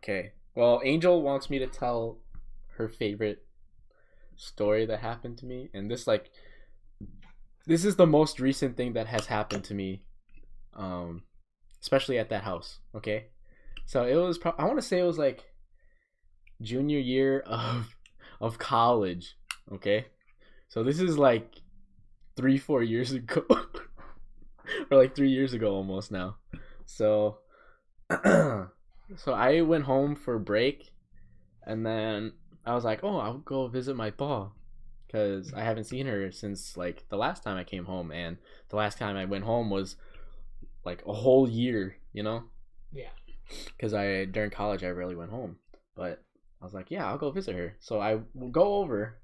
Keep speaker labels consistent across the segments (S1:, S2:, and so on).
S1: Okay. Well, Angel wants me to tell her favorite story that happened to me, and this is the most recent thing that has happened to me, um, especially at that house. Okay. So it was. I want to say it was like junior year of college. Okay. So this is like 3 4 years ago, or like 3 years ago almost now. So so I went home for break, and then I was like, oh, I'll go visit my pa because I haven't seen her since like the last time I came home, and the last time I went home was like a whole year, you know,
S2: Yeah.
S1: because I during college I rarely went home, but I was like, yeah, I'll go visit her. So I will go over,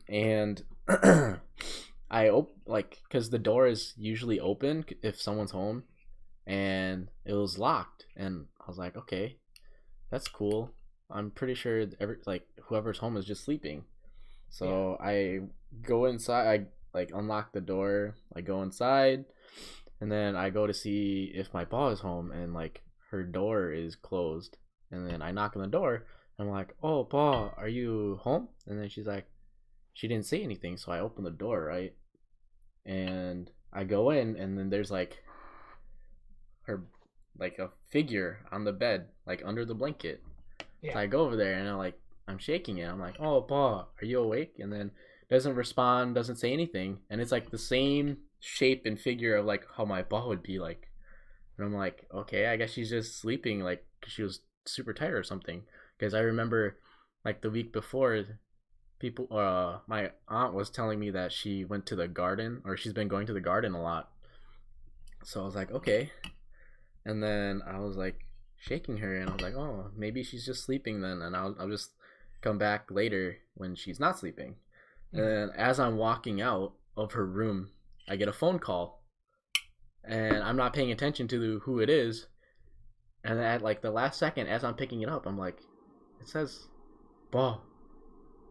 S1: and like because the door is usually open if someone's home, and it was locked, and I was like, okay, that's cool. I'm pretty sure whoever's home is just sleeping.
S2: Yeah.
S1: So I go inside. I like unlock the door. I go inside, and then I go to see if my pa is home, and like her door is closed. And then I knock on the door, and I'm like, "Oh, pa, are you home?" And then she's like, she didn't say anything, so I open the door, right, and I go in, and then there's like her, like a figure on the bed, like under the blanket. So
S2: Yeah.
S1: I go over there, and I'm shaking it. I'm like, "Oh, Pa, are you awake?" And then doesn't respond, doesn't say anything, and it's like the same shape and figure of like how my Pa would be like. And I'm like, okay, I guess she's just sleeping, like 'cause she was super tired or something. Because I remember, like the week before, my aunt was telling me that she went to the garden, or she's been going to the garden a lot. So I was like, okay. And then I was like shaking her, and I was like, oh, maybe she's just sleeping then, and I'll just come back later when she's not sleeping. And
S2: Mm-hmm.
S1: then as I'm walking out of her room, I get a phone call, and I'm not paying attention to who it is. And at like the last second, as I'm picking it up, I'm like, it says "Ba,"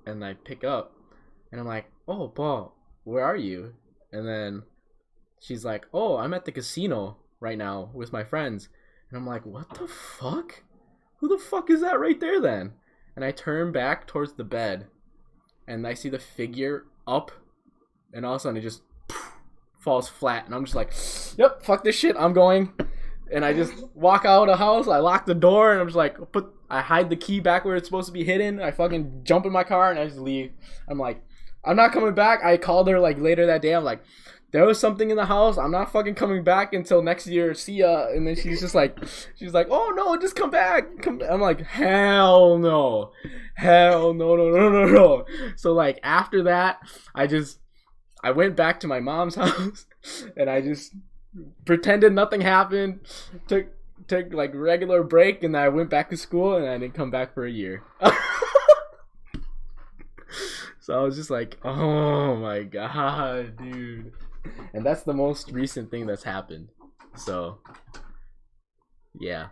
S1: and I pick up, and I'm like, oh, Ba, where are you? And then she's like, oh, I'm at the casino right now with my friends. And I'm like, what the fuck? Who the fuck is that right there then? And I turn back towards the bed, and I see the figure up, and all of a sudden it just falls flat. And I'm just like, yep, fuck this shit, I'm going. And I just walk out of the house. I lock the door, and I'm just like, I hide the key back where it's supposed to be hidden. I fucking jump in my car, and I just leave. I'm like, I'm not coming back. I called her like later that day. I'm like, there was something in the house. I'm not fucking coming back until next year. See ya. And then she's like, oh no, just come back. I'm like, hell no, no, no, no, no, no. So like after that, I went back to my mom's house, and I just pretended nothing happened. Took like regular break, and then I went back to school, and I didn't come back for a year. So I was just like, oh my god, dude. And that's the most recent thing that's happened. So, yeah.